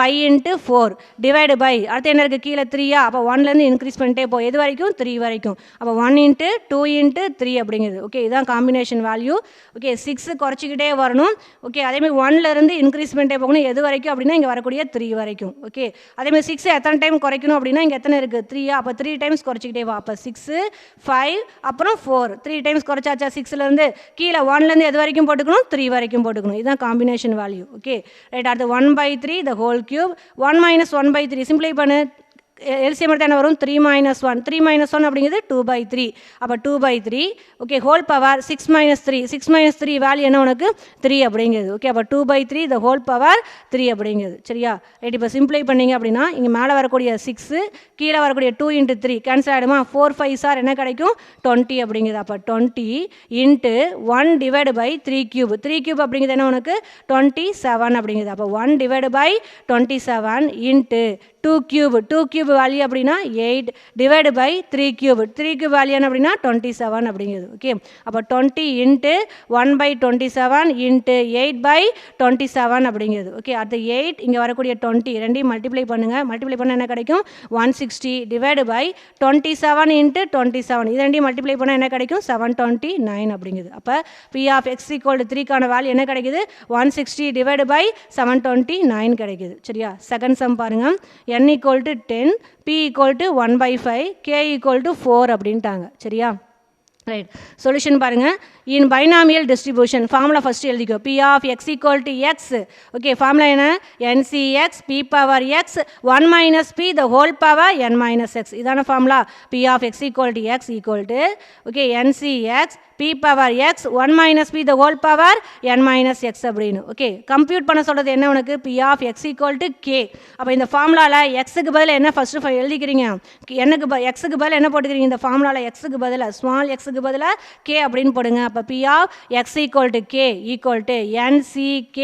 5 இன்ட்டு 4 டிவைடு பை அடுத்து என்ன இருக்குது கீழே 3யா அப்போ 1லேருந்து இன்க்ரீஸ் பண்ணிட்டே போ எது வரைக்கும் 3 வரைக்கும் அப்போ 1 இன்ட்டு 2 இன்ட்டு 3 அப்படிங்கிறது ஓகே இதுதான் காம்பினேஷன் வேல்யூ ஓகே 6 குறைச்சிக்கிட்டே வரணும் ஓகே அதேமாதிரி 1லேருந்து இன்க்ரீஸ் பண்ணிட்டே போகணும் எது வரைக்கும் அப்படின்னா இங்கே வரக்கூடிய 3 வரைக்கும் ஓகே அதேமாதிரி 6 எத்தனை டைம் குறைக்கணும் அப்படின்னா இங்கே எத்தனை இருக்குது 3யா அப்போ 3 டைம்ஸ் குறைச்சிக்கிட்டே வா அப்போ 6 5 அப்புறம் 4 3 டைம்ஸ் குறைச்சாச்சா 6லேருந்து கீழே 1லேருந்து எது வரைக்கும் போட்டுக்கணும் 3 வரைக்கும் போட்டுக்கணும் இதுதான் காம்பினேஷன் வேல்யூ ஓகே ரைட் அடுத்து 1/3 the whole cube 1 மைனஸ் 1/3 சிம்பிளை பண்ணு எல்சிஎம் எடுத்து என்ன வரும் 3 மைனஸ் 1 3 மைனஸ் 1 அப்படிங்கிறது 2/3 அப்போ 2/3 okay whole power 6 minus 3 value என்ன உனக்கு 3 அப்படிங்கிறது ஓகே அப்போ 2/3 the whole power 3 அப்படிங்கிறது சரியா ரைட் இப்போ சிம்பிளை பண்ணிங்க அப்படின்னா இங்கே மேலே வரக்கூடிய 6 கீழே வரக்கூடிய 2 இன்ட்டு 3 கேன்சல் ஆகிடுமா 4 5 சார் என்ன கிடைக்கும் 20 அப்படிங்கிறது அப்போ 20 இன்ட்டு 1 டிவைடு பை 3 கியூப் அப்படிங்கிறது என்ன உனக்கு 27 அப்படிங்கிறது அப்போ 1 divide by 27 into 2 cube value அப்படின்னா 8 டிவைடு பை 3 கியூப் வேல்யூ என்ன அப்படின்னா 27 அப்படிங்கிறது ஓகே அப்போ 20 இன்ட்டு 1/27 இன்ட்டு 8/27 அப்படிங்கிறது ஓகே அடுத்து 8 இங்கே வரக்கூடிய 20 ரெண்டையும் மல்டிப்ளை பண்ண என்ன கிடைக்கும் 160 டிவைடு பை 27 இன்ட்டு 27 இது ரெண்டையும் மல்டிப்ளை பண்ண என்ன கிடைக்கும் 729 அப்படிங்கிறது அப்போ p of x equal to 3க்கான வேல்யூ என்ன கிடைக்குது 160 டிவைடு பை 729 கிடைக்குது சரியா செகண்ட் சம் பாருங்க n equal to 10 p equal to 1/5 k equal to 4 அப்படின்ட்டாங்க சரியா ரைட் சொல்யூஷன் பாருங்கள் in binomial distribution formula first எழுதிக்கோ p of x equal to X okay formula என்ன ncx p power x 1 minus p the whole power n minus x இதான formula p of x equal to X equal to okay ncx p power x 1 minus p the whole power n minus x அப்படின்னு okay compute பண்ண சொல்கிறது என்ன உனக்கு p of x equal to k அப்போ இந்த ஃபார்முலாவில் எக்ஸுக்கு பதில் என்ன ஃபஸ்ட்டு எழுதிக்கிறீங்க எக்ஸுக்கு பதில் என்ன போட்டுக்கிறீங்க இந்த ஃபார்முலாவில் எக்ஸுக்கு பதில் ஸ்மால் எக்ஸுக்கு பதிலாக k அப்படின்னு போடுங்க அப்போ p of x equal to k equal to nck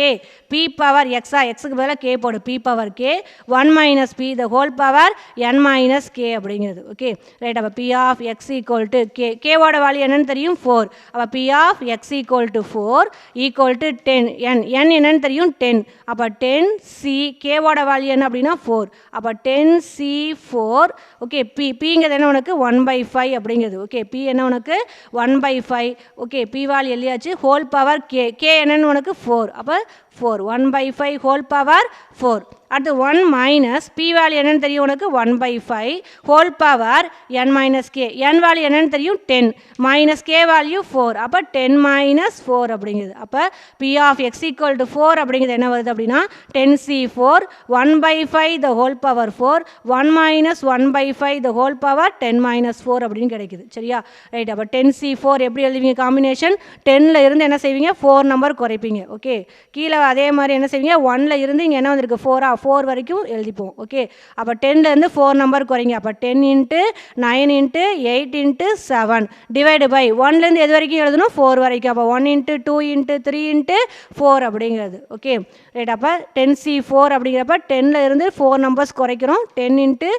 p power x எக்ஸுக்கு பதிலாக k போடு p power k 1 minus p the whole power n minus k அப்படிங்கிறது ஓகே ரைட் அப்போ p of x equal to k கேவோட value என்னன்னு தெரியும் 4 அப்போ p of x equal to 4 equal to 10 n என்னன்னு தெரியும் 10 அப்போ 10c கேவோட வேல்யூ என்ன அப்படின்னா 4 அப்போ 10c4 ஓகே பிங்கிறது என்ன உனக்கு 1/5 அப்படிங்கிறது ஓகே p என்ன உனக்கு 1/5 ஓகே p வேல்யூ எழுதியாச்சு ஹோல் பவர் k என்னன்னு உனக்கு 4 அப்போ 4 1/5 ஹோல் பவர் 4 அடுத்து 1 மைனஸ் பி வேல்யூ என்னன்னு தெரியும் உனக்கு 1/5 whole power n minus K n value என்னன்னு தெரியும் 10 மைனஸ் கே வேல்யூ 4 அப்போ 10 மைனஸ் 4 அப்படிங்குது அப்போ B of X equal to 4 அப்படிங்கிறது என்ன வருது அப்படின்னா 10c4 1/5 the whole power 4 1 minus 1/5 the whole power 10 minus 4 அப்படின்னு கிடைக்குது சரியா ரைட் அப்போ 10c4 எப்படி எழுதுவீங்க காம்பினேஷன் 10ல் இருந்து என்ன செய்வீங்க 4 நம்பர் குறைப்பீங்க ஓகே கீழே அதே மாதிரி என்ன செய்வீங்க 1ல் இருந்து இங்கே என்ன வந்திருக்கு 4 வரைக்கும் எழுதிப்போம் ஓகே அப்போ 10லேருந்து 4 நம்பர் குறைங்க அப்போ 10 into 9 into 8 into 7 divide by 1லேருந்து எது வரைக்கும் எழுதணும் 4 வரைக்கும் அப்போ 1 இன்ட்டு 2 இன்ட்டு 3 இன்ட்டு 4 அப்படிங்கிறது ஓகே ரைட் அப்போ 10c4 அப்படிங்கிறப்ப 10ல் இருந்து 4 நம்பர்ஸ் குறைக்கிறோம் 10 இன்ட்டு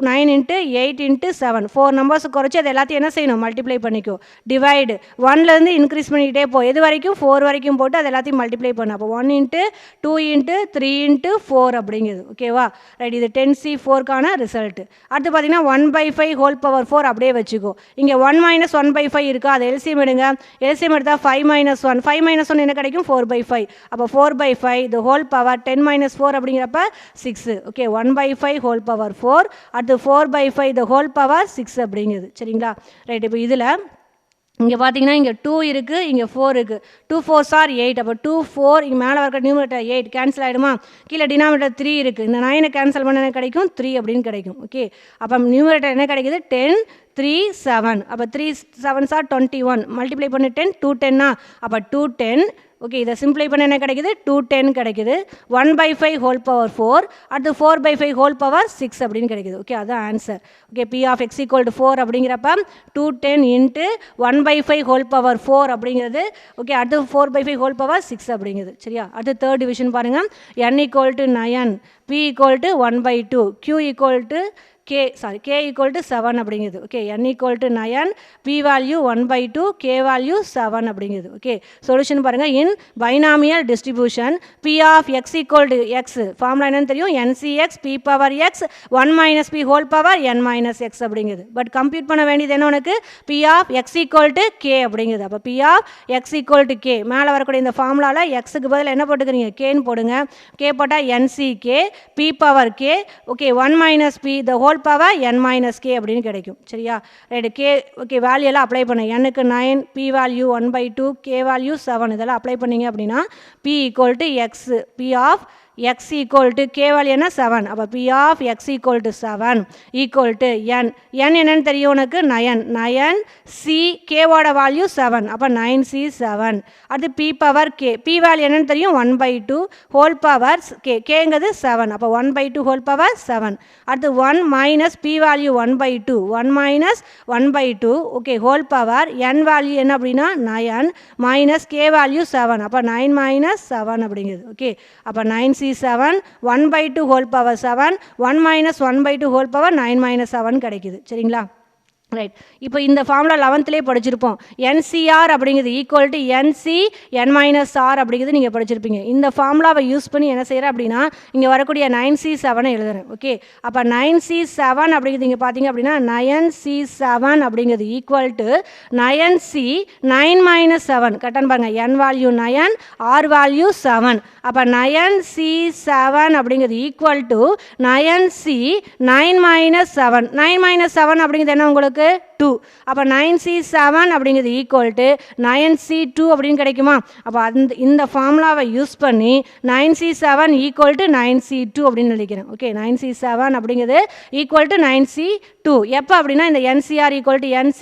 9 இன்ட்டு 8 இன்ட்டு 7 4 நம்பர்ஸ் குறைச்சி அது எல்லாத்தையும் என்ன செய்யணும் மல்டிப்ளை பண்ணிக்கோ டிவைடு 1லேருந்து இன்க்ரீஸ் பண்ணிக்கிட்டே போ எது வரைக்கும் 4 வரைக்கும் போட்டு அது எல்லாத்தையும் மல்டிப்ளை பண்ணு அப்போ 1 இன்ட்டு 2 இன்ட்டு 3 இன்ட்டு 4 அப்படிங்கிறது ஓகேவா ரைட் இது 10c4க்கான ரிசல்ட் அடுத்து பார்த்தீங்கன்னா 1/5 ஹோல் பவர் 4 அப்படியே வச்சுக்கோ இங்கே 1 மைனஸ் 1/5 இருக்கா அது எல்சிஎம் எடுங்க எல்சிஎம் எடுத்தால் 5 மைனஸ் 1 என்ன கிடைக்கும் 4/5 அப்போ 4/5 the whole power 10 minus 4 அப்படிங்கிறப்ப 6 ஓகே 1/5 ஹோல் பவர் 4 அடுத்து 4/5 the whole power 6 அப்படிங்கிறது சரிங்களா ரைட் இப்போ இதில் இங்கே பார்த்தீங்கன்னா இங்கே 2 இருக்குது இங்கே 4 இருக்குது 2 4s are 8 அப்போ 2 4 இங்கே மேலே வர நியூமரேட்டர் 8 கேன்சல் ஆகிடுமா கீழே டினாமினேட்டர் 3 இருக்குது இந்த 9 கேன்சல் பண்ண என்ன கிடைக்கும் 3 அப்படின்னு கிடைக்கும் ஓகே அப்போ நியூமரேட்டர் என்ன கிடைக்குது 10 3 7 அப்போ 3 7s are 21 மல்டிப்ளை பண்ணி 10 2 10 அப்போ 210 ஓகே இதை சிம்பிளை பண்ண என்ன கிடைக்குது 210 கிடைக்குது 1/5 ஹோல் பவர் 4 அடுத்து 4/5 ஹோல் பவர் 6 அப்படின்னு கிடைக்குது ஓகே அதுதான் answer okay B of X equal to 4 அப்படிங்கிறப்ப 210 இன்ட்டு 1/5 ஹோல் பவர் 4 அப்படிங்கிறது ஓகே அடுத்து 4/5 ஹோல் பவர் 6 அப்படிங்கிறது சரியா அடுத்து தேர்ட் டிவிஷன் பாருங்கள் n equal to 9 p equal to 1/2 q equal to k equal to 7 அப்படிங்கிறது okay n equal to 9 p value 1/2 k value 7 அப்படிங்கிறது okay solution பாருங்கள் in binomial distribution p of x equal to x formula என்னன்னு தெரியும் ncx p power x 1 minus p whole power n minus x அப்படிங்கிறது but compute பண்ண வேண்டியது என்ன உனக்கு p of x equal to k அப்படிங்கிறது அப்போ p of x equal to k மேலே வரக்கூடிய இந்த ஃபார்முலாவில் எக்ஸுக்கு பதில் என்ன போட்டுக்கிறீங்க கேன்னு போடுங்க கே போட்டால் nck p power k okay 1 minus p த whole power n minus K அப்படின்னு கிடைக்கும் சரியா ரைட்டு கே ஓகே வேல்யூ எல்லாம் அப்ளை பண்ண எனக்கு 9 பி வேல்யூ 1/2 கே வேல்யூ 7 இதெல்லாம் அப்ளை பண்ணிங்க அப்படின்னா p equal to x p of x equal to k value என்ன 7 அப்போ B of X equal to 7 equal to n என்னன்னு தெரியும் உனக்கு 9 சி கேவோட வேல்யூ 7 அப்போ 9c7 அடுத்து p power k p value என்னன்னு தெரியும் 1/2 ஹோல் பவர் கேங்கிறது 7 அப்போ 1/2 ஹோல் பவர் 7 அடுத்து 1 minus p value 1/2 1 minus 1/2 okay whole power n value என்ன அப்படின்னா 9 மைனஸ் கே வேல்யூ 7 அப்போ 9 மைனஸ் 7 அப்படிங்கிறது ஓகே அப்போ 9c7 1/2 whole power 7 1 minus 1/2 whole power 9 minus 7 கிடைக்குது சரிங்களா ரைட் இப்போ இந்த ஃபார்முலா 11லேயே படிச்சிருப்போம் என்சிஆர் அப்படிங்கிறது equal to n c n minus r அப்படிங்கிறது நீங்கள் படிச்சிருப்பீங்க இந்த ஃபார்முலாவை யூஸ் பண்ணி என்ன செய்கிறேன் அப்படின்னா இங்கே வரக்கூடிய 9c7 எழுதுறேன் ஓகே அப்போ 9c7 அப்படிங்கிறது இங்கே பார்த்தீங்க அப்படின்னா 9c7 அப்படிங்கிறது ஈக்குவல் டு 9c 9 மைனஸ் 7 கரெக்டானு பாருங்கள் n வேல்யூ 9 ஆர் வேல்யூ 7 அப்போ 9c7 அப்படிங்கிறது equal to 9c 9 minus 7 9 minus 7 அப்படிங்கிறது என்ன உங்களுக்கு 2 அப்போ 9c7 அப்படிங்கிறது ஈக்குவல் டு 9c2 அப்படின்னு கிடைக்குமா அப்போ இந்த ஃபார்முலாவை யூஸ் பண்ணி 9c7 ஈக்குவல் டு 9c2 அப்படின்னு நினைக்கிறேன் ஓகே 9c7 அப்படிங்கிறது ஈக்குவல் டு 9c2 எப்போ அப்படின்னா இந்த NCR equal to NC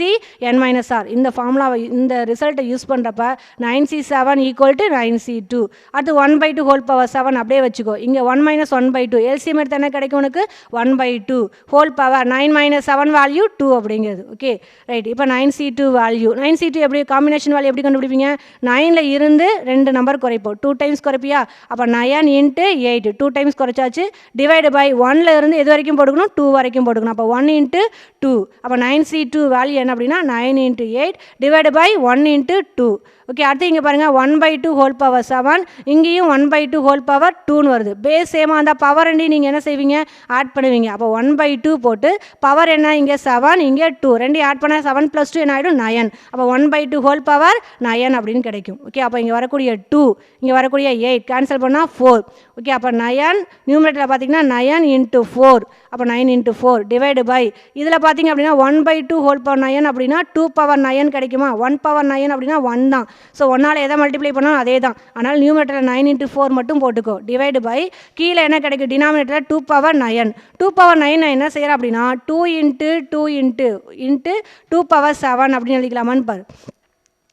n minus r இந்த ஃபார்முலாவை இந்த ரிசல்ட்டை யூஸ் பண்ணுறப்ப 9c7 ஈக்குவல் டு 9c2 அடுத்து 1/2 ஹோல் பவர் 7 அப்படியே வச்சுக்கோ இங்கே 1 மைனஸ் 1/2 எல்சிஎம் எடுத்து என்ன கிடைக்கும் உனக்கு 1/2 ஹோல் பவர் 9 மைனஸ் 7 வேல்யூ 2 அப்படிங்கிறது ஓகே ரைட் இப்போ 9c2 வேல்யூ 9c2 எப்படி காம்பினேஷன் வேல்யூ எப்படி கண்டுபிடிப்பீங்க 9ல் இருந்து 2 நம்பர் குறைப்போம் 2 டைம்ஸ் குறைப்பியா அப்போ 9 இன்ட்டு 8 2 டைம்ஸ் குறைச்சாச்சு டிவைடு பை 1ல் இருந்து எது வரைக்கும் போட்டுக்கணும் 2 வரைக்கும் போட்டுக்கணும் அப்போ 1 இன்ட்டு 2 அப்போ 9c2 வேல்யூ என்ன அப்படின்னா 9 into 8 divide by 1 into 2 okay, அடுத்து இங்கே பாருங்கள் 1/2 ஹோல் பவர் 7, இங்கேயும் 1/2 ஹோல் பவர் 2ன்னு வருது. பேஸ் சேமாக இருந்தால் பவர் ரெண்டையும் நீங்கள் என்ன செய்வீங்க, ஆட் பண்ணுவீங்க. அப்போ 1/2 போட்டு பவர் என்ன, இங்கே 7 இங்கே 2, ரெண்டையும் ஆட் பண்ணால் 7 + 2 என்ன ஆகிடும் 9. அப்போ 1/2 ஹோல் பவர் 9 அப்படின்னு கிடைக்கும். ஓகே, அப்போ இங்கே வரக்கூடிய 2, இங்கே வரக்கூடிய 8 கேன்சல் பண்ணால் 4. ஓகே, அப்போ 9 நியூமரேட்டரில் பார்த்தீங்கன்னா 9 × 4, அப்போ 9 × 4 டிவைடு பை இதில் பார்த்தீங்க அப்படின்னா 1/2 ஹோல் பவர் 9 அப்படின்னா 2/9 கிடைக்குமா, 1/9 அப்படின்னா 1 தான். ஸோ 1ஆல் எதை மல்டிப்ளை பண்ணாலும் அதே தான். ஆனால் நியூமரேட்டரில் 9 × 4 மட்டும் போட்டுக்கோ. டிவைடு பை கீழே என்ன கிடைக்கும், டினாமினேட்டரில் 2/9. 2/9 என்ன செய்கிறேன் அப்படின்னா 2 × 2 × 2/7 அப்படின்னு எழுதிக்கலாமான்னு பாரு.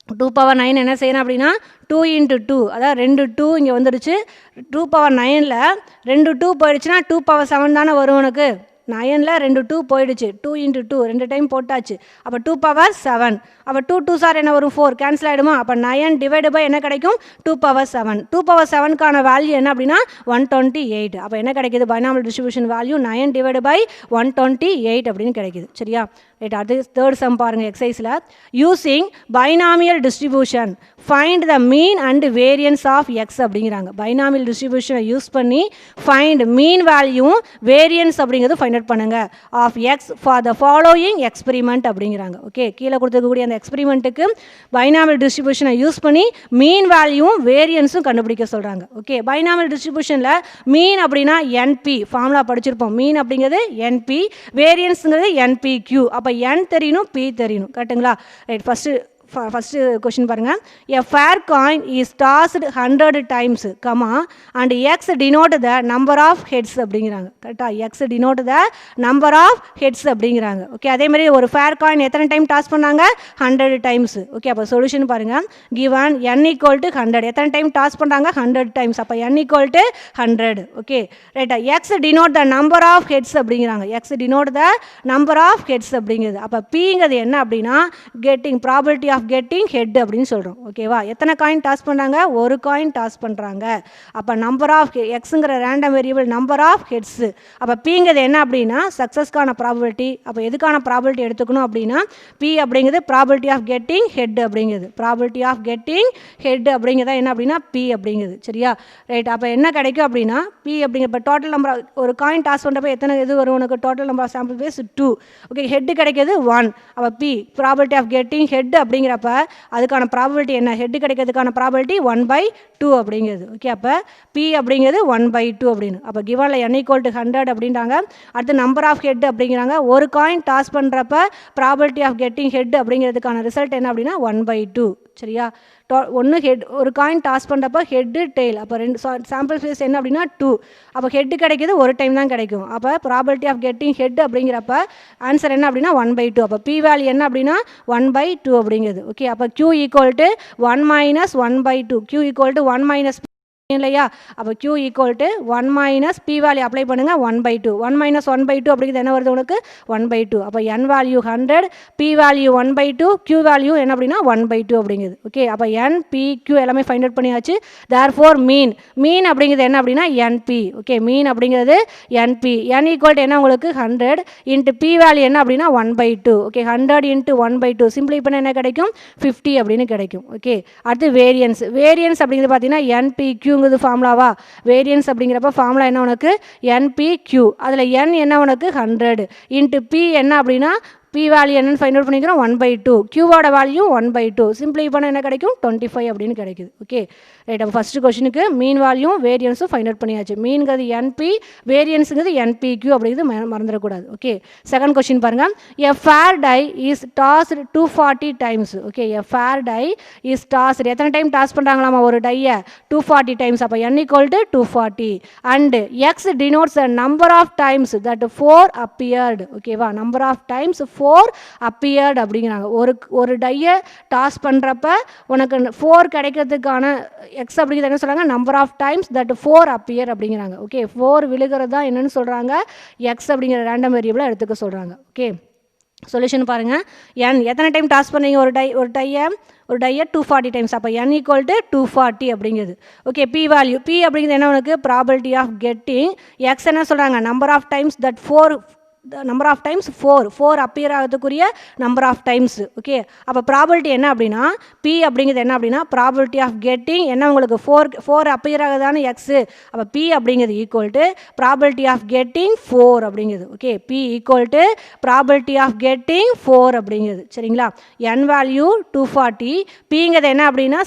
2/9 என்ன செய்யணும் அப்படின்னா 2 × 2, அதாவது 2 2 இங்கே வந்துடுச்சு. 2/9ல் 2 2 போயிடுச்சுன்னா 2/7 தானே வரும் உனக்கு. 9ல் 2 2 போயிடுச்சு. 2 × 2 2 டைம் போட்டாச்சு. அப்போ 2/7. அப்போ 2 2s என்ன வரும் 4 கேன்சல் ஆகிடுமா. அப்போ 9 டிவைடு பை என்ன கிடைக்கும் 2/7. 2/7க்கான வேல்யூ என்ன அப்படின்னா 128. அப்போ என்ன கிடைக்கிது, binomial distribution value 9 divide by 128 அப்படின்னு கிடைக்கிது. சரியா, ரைட். அடுத்து தேர்ட் சம் பாருங்கள் எக்ஸசைஸில். Using binomial distribution find the mean and variance of X அப்படிங்கிறாங்க. பைனாமியல் டிஸ்ட்ரிபியூஷனை யூஸ் பண்ணி ஃபைண்ட் மீன் வேல்யூவும் வேரியன்ஸ் அப்படிங்கிறது ஃபைண்ட் அவுட் பண்ணுங்க of X for the following experiment அப்படிங்கிறாங்க. ஓகே, கீழே கொடுத்துருக்கக்கூடிய அந்த எக்ஸ்பெரிமெண்ட்டுக்கு பைனாமியல் டிஸ்ட்ரிபியூஷனை யூஸ் பண்ணி மீன் வேல்யூவும் வேரியன்ஸும் கண்டுபிடிக்க சொல்கிறாங்க. ஓகே, பைனாமியல் டிஸ்ட்ரிபியூஷனில் மீன் அப்படின்னா என்பி ஃபார்முலா படிச்சிருப்போம். மீன் அப்படிங்கிறது என்பி, வேரியன்ஸுங்கிறது என்பிக்யூ. அப்போ என் தெரியணும், பி தெரியணும். கரெக்டுங்களா, ரைட். ஃபஸ்ட்டு கொஷின் பாருங்கள். A fair coin is tossed 100 times comma and x denote the number of heads அப்படிங்கிறாங்க. கரெக்டாக, x denote the number of heads அப்படிங்கிறாங்க. ஓகே, அதேமாதிரி ஒரு ஃபேர் காயின் எத்தனை டைம் டாஸ் பண்ணாங்க 100 டைம்ஸ். ஓகே, அப்போ சொல்யூஷன் பாருங்கள். கிவன் n = 100, எத்தனை டைம் டாஸ் பண்ணுறாங்க 100 டைம்ஸ். அப்போ n = 100. ஓகே, ரைட்டா. X denote the number of heads அப்படிங்கிறாங்க. X denote the number of heads அப்படிங்கிறது. அப்போ பிங்கிறது என்ன அப்படின்னா getting probability of getting head அப்படின்னு சொல்கிறோம். ஓகேவா, எத்தனை காயின் டாஸ் பண்ணுறாங்க, ஒரு காயின் டாஸ் பண்ணுறாங்க. அப்போ நம்பர் ஆஃப் எக்ஸுங்கிற random variable number of heads. அப்போ பிங்கிறது என்ன அப்படின்னா சக்ஸஸ்க்கான ப்ராபபிலிட்டி. அப்போ எதுக்கான ப்ராபபிலிட்டி எடுத்துக்கணும் அப்படின்னா பி அப்படிங்கிறது ப்ராபபிலிட்டி ஆஃப் கெட்டிங் ஹெட் அப்படிங்கிறது. ப்ராபபிலிட்டி ஆஃப் கெட்டிங் ஹெட் அப்படிங்கிறதா என்ன அப்படின்னா பி அப்படிங்கிறது. சரியா, ரைட். அப்போ என்ன கிடைக்கும் அப்படின்னா பி அப்படிங்கிற இப்போ டோட்டல் நம்பர் ஒரு காயின் டாஸ் பண்ணுறப்ப எத்தனை இது வரும் உனக்கு, total number of sample space 2. Okay, head கிடைக்கிறது 1. அப்போ p probability of getting head அப்படிங்கிற அப்போ அதுக்கான ப்ராபபிலிட்டி என்ன, ஹெட் கிடைக்கிறதுக்கான ப்ராபபிலிட்டி 1/2 அப்படிங்கிறது. ஓகே, அப்போ பி அப்படிங்கிறது 1/2 அப்படின்னு. அப்போ கிவனில் n = 100 அப்படின்றாங்க. அடுத்து நம்பர் ஆஃப் ஹெட் அப்படிங்கிறாங்க. ஒரு காயின் டாஸ் பண்ணுறப்ப ப்ராபபிலிட்டி ஆஃப் கெட்டிங் ஹெட் அப்படிங்கிறதுக்கான ரிசல்ட் என்ன அப்படின்னா 1/2. சரியா, ஒன்று ஹெட் ஒரு காயின் டாஸ் பண்ணுறப்ப ஹெட்டு டெய்ல். அப்போ 2 சாம்பிள் ஸ்பேஸ் என்ன அப்படின்னா 2. அப்போ ஹெட்டு கிடைக்கிது ஒரு டைம் தான் கிடைக்கும். அப்போ ப்ராபபிலிட்டி ஆஃப் கெட்டிங் ஹெட் அப்படிங்கிறப்ப ஆன்சர் என்ன அப்படின்னா 1/2. அப்போ பி வேல்யூ என்ன அப்படின்னா 1/2 அப்படிங்கிறது. ஓகே, அப்போ q = 1 - 1/2. q = 1 - இல்லையா. அப்போ q = 1 - p வேல்யூ அப்ளை பண்ணுங்கள் 1/2. 1 - 1/2 அப்படிங்கிறது என்ன வருது உனக்கு 1/2. அப்போ n value 100, p value 1/2, q value என்ன அப்படின்னா 1/2 அப்படிங்கிறது. ஓகே, அப்போ n p q எல்லாமே ஃபைண்ட் அவுட் பண்ணியாச்சு. தேர்ஃபோர் மீன் அப்படிங்கிறது என்ன அப்படின்னா np. ஓகே, மீன் அப்படிங்கிறது np. n = என்ன உங்களுக்கு 100 × p வேல்யூ என்ன அப்படின்னா 1/2. ஓகே, 100 × 1/2 சிம்பிளை பண்ண என்ன கிடைக்கும் 50 அப்படின்னு கிடைக்கும். ஓகே, அடுத்து வேரியன்ஸ் அப்படிங்கிறது பார்த்தீங்கன்னா npq ஃபார்முலாவா. வேரியன்ஸ் அப்படிங்கிறப்ப ஃபார்முலா என்ன உனக்கு NPQ. அதில் n என்ன உனக்கு 100 × p என்ன அப்படின்னா p வேல்யூ என்னன்னு ஃபைண்ட் அவுட் பண்ணிக்கிறோம் 1/2. q-ஓட வேல்யூ 1/2. சிம்பிளை பண்ண என்ன கிடைக்கும் 25 அப்படின்னு கிடைக்குது. Okay, right. அப்போ ஃபஸ்ட்டு கொஸ்டினுக்கு மீன் வேல்யூ வேரியன்ஸும் ஃபைண்ட் அவுட் பண்ணியாச்சு. மீன்கிறது np, வேரியன்ஸுங்கிறது npq அப்படிங்கிறது மறந்துடக்கூடாது. ஓகே, செகண்ட் கொஸ்டின் பாருங்கள். A fair die is tossed 240 times. Okay, a fair die is tossed எத்தனை டைம் டாஸ் பண்ணுறாங்களாமா ஒரு டையை 240 டைம்ஸ். அப்போ n = 240 and x denotes the number of times that 4 appeared. ஓகேவா, நம்பர் ஆஃப் டைம்ஸ் 4 appeared அப்படிங்கிறாங்க. ஒரு டையை toss பண்ணுறப்ப உனக்கு 4 கிடைக்கிறதுக்கான எக்ஸ் அப்படிங்கிறது என்ன சொல்கிறாங்க number of times that 4 appear அப்படிங்கிறாங்க. ஓகே, 4 விழுகிறது தான் என்னன்னு சொல்கிறாங்க எக்ஸ் அப்படிங்கிற ரேண்டம் வேரியபிளை எடுத்துக்க சொல்கிறாங்க. ஓகே, சொல்யூஷன் பாருங்கள். n எத்தனை டைம் டாஸ் பண்ணீங்க ஒரு டையை 240 டைம்ஸ். அப்போ n = 240 அப்படிங்கிறது. ஓகே, p வேல்யூ p அப்படிங்கிறது என்ன உனக்கு ப்ராபபிலிட்டி ஆஃப் கெட்டிங் எக்ஸ் என்ன சொல்கிறாங்க number of times that 4 number of times 4 appear ஆகிறதுக்குரிய நம்பர் ஆஃப் டைம்ஸ். ஓகே, அப்போ ப்ராபபிலிட்டி என்ன அப்படின்னா பி அப்படிங்கிறது என்ன அப்படின்னா ப்ராபபிலிட்டி ஆஃப் கெட்டிங் என்ன உங்களுக்கு 4 அப்பியர் ஆகுதானு எக்ஸு. அப்போ பி அப்படிங்கிறது equal to probability of getting 4 அப்படிங்கிறது. Okay, p equal to probability of getting 4 அப்படிங்கிறது. சரிங்களா, என் வேல்யூ 240. பிங்கிறது என்ன அப்படின்னா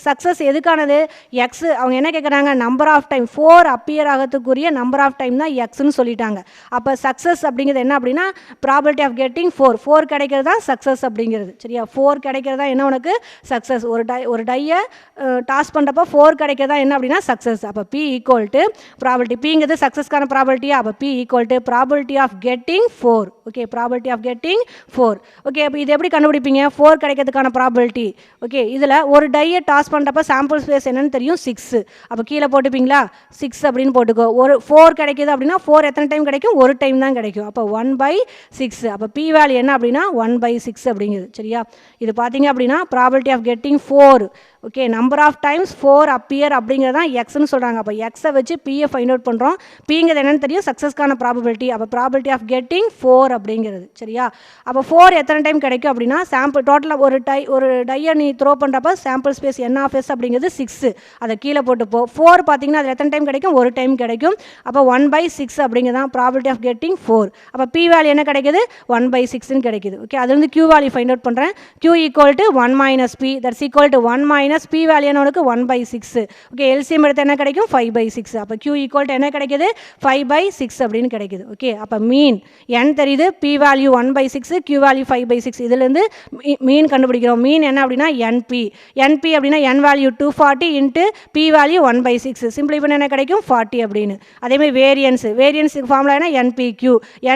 சக்ஸஸ் எதுக்கானது எக்ஸ். அவங்க என்ன கேட்குறாங்க நம்பர் ஆஃப் டைம் 4 அப்பியர் ஆகிறதுக்குரிய நம்பர் ஆஃப் டைம் தான் எக்ஸ்ன்னு சொல்லிட்டாங்க. அப்போ சக்ஸஸ் அப்படிங்கிறது என்ன அப்படின்னா ப்ராபபிலிட்டி ஆஃப் கெட்டிங் 4 கிடைக்கிறது தான் சக்ஸஸ் அப்படிங்கிறது. சரியா, 4 கிடைக்கிறது தான் என்ன உனக்கு சக்ஸஸ். ஒரு டையை டாஸ் பண்ணுறப்போ 4 கிடைக்கிறதா என்ன அப்படின்னா சக்ஸஸ். அப்போ பி ஈக்குவல் டு ப்ராபபிலிட்டி, பிங்கிறது சக்ஸஸ்க்கான ப்ராபபிலிட்டியா, அப்போ p equal to probability of getting 4. Okay, probability of getting 4. Okay, அப்போ இது எப்படி கண்டுபிடிப்பீங்க 4 கிடைக்கிறதுக்கான ப்ராபபிலிட்டி. ஓகே, இதில் ஒரு டையை டாஸ் பண்ணுறப்ப சாம்பிள் ஸ்பேஸ் என்னன்னு தெரியும் 6. அப்போ கீழே போட்டுப்பீங்களா 6 அப்படின்னு போட்டுக்கோ. ஒரு 4 கிடைக்கிது அப்படின்னா 4 எத்தனை டைம் கிடைக்கும், ஒரு டைம் தான் கிடைக்கும். அப்போ 1/6. அப்போ பி வேல்யூ என்ன அப்படின்னா 1/6 அப்படிங்கிறது. சரியா, இது பார்த்தீங்க அப்படின்னா probability of getting 4. Okay, number of times 4 appear அப்படிங்கிறது தான் எக்ஸ்ன்னு சொல்கிறாங்க. அப்போ எக்ஸை வச்சு பியை ஃபைண்ட் அவுட் பண்ணுறோம். பிங்கிறது என்னன்னு தெரியும் சக்ஸஸ்க்கான ப்ராபபிலிட்டி. அப்போ ப்ராபபிலிட்டி ஆஃப் கெட்டிங் 4 அப்படிங்கிறது. சரியா, அப்போ 4 எத்தனை டைம் கிடைக்கும் அப்படின்னா சாம்பிள் டோட்டலாக ஒரு டையை நீ த்ரோ பண்ணுறப்ப sample space n of s அப்படிங்கிறது 6. அதை கீழே போட்டுப்போ 4 பார்த்தீங்கன்னா அதில் எத்தனை டைம் கிடைக்கும், ஒரு டைம் கிடைக்கும். அப்போ 1/6 அப்படிங்கிறது தான் ப்ராபபிலிட்டி ஆஃப் கெட்டிங் 4. அப்போ பி வேல்யூ என்ன கிடைக்குது 1/6ன்னு கிடைக்குது. ஓகே, அதுலேருந்து கியூ வேல்யூ ஃபைண்ட் அவுட் பண்ணுறேன். Q equal to 1 - p that's equal to 1 - p value உனக்கு 1/6. ஓகே, எல்சிஎம் எடுத்து என்ன கிடைக்கும் 5/6. அப்போ கியூ ஈக்குவல் டு என்ன கிடைக்குது 5/6 அப்படின்னு கிடைக்குது. ஓகே, அப்போ மீன் n தெரியுது, p வேல்யூ 1/6, q வேல்யூ 5/6. இதுலேருந்து மீன் கண்டுபிடிக்கிறோம். மீன் என்ன அப்படின்னா np அப்படின்னா n value 240 into p value 1/6. Simply பண்ண என்ன கிடைக்கும் 40 அப்படின்னு. அதேமாதிரி வேரியன்ஸுக்கு ஃபார்முலா என்ன npq.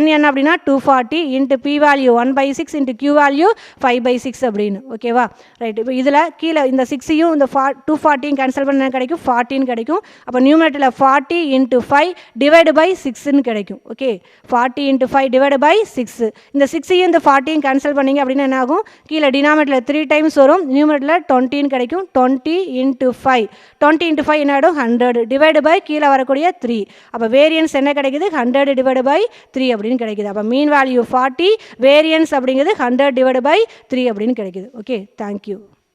n என்ன அப்படின்னா 240 into p value 1/6 into q value 5/6 அப்படின்னு. ஓகேவா, ரைட். இப்போ இதில் கீழே இந்த 6ஐயும் இந்த 240 கேன்சல் பண்ண கிடைக்கும் 40 கிடைக்கும். அப்போ நியூமரேட்டரில் 40 × 5 டிவைடு பை 6ன்னு கிடைக்கும். Okay, 40 × 5 divide by 6. இந்த 6ஐயும் இந்த 40 கேன்சல் பண்ணிங்க அப்படின்னா என்ன ஆகும், கீழே டினாமேட்டரில் 3 டைம்ஸ் வரும், நியூமரேட்டரில் 20 கிடைக்கும். 20 × 5 20 × 5 என்ன ஆகிடும் 100 டிவைடு பை கீழே வரக்கூடிய 3. அப்போ வேரியன்ஸ் என்ன கிடைக்குது 100 டிவைடு பை 3 அப்படின்னு கிடைக்குது. அப்போ மீன் வேல்யூ 40, வேரியன்ஸ் அப்படிங்கிறது 100 டிவைடு பை 3 அப்படின்னு கிடைக்குது. Okay, thank you.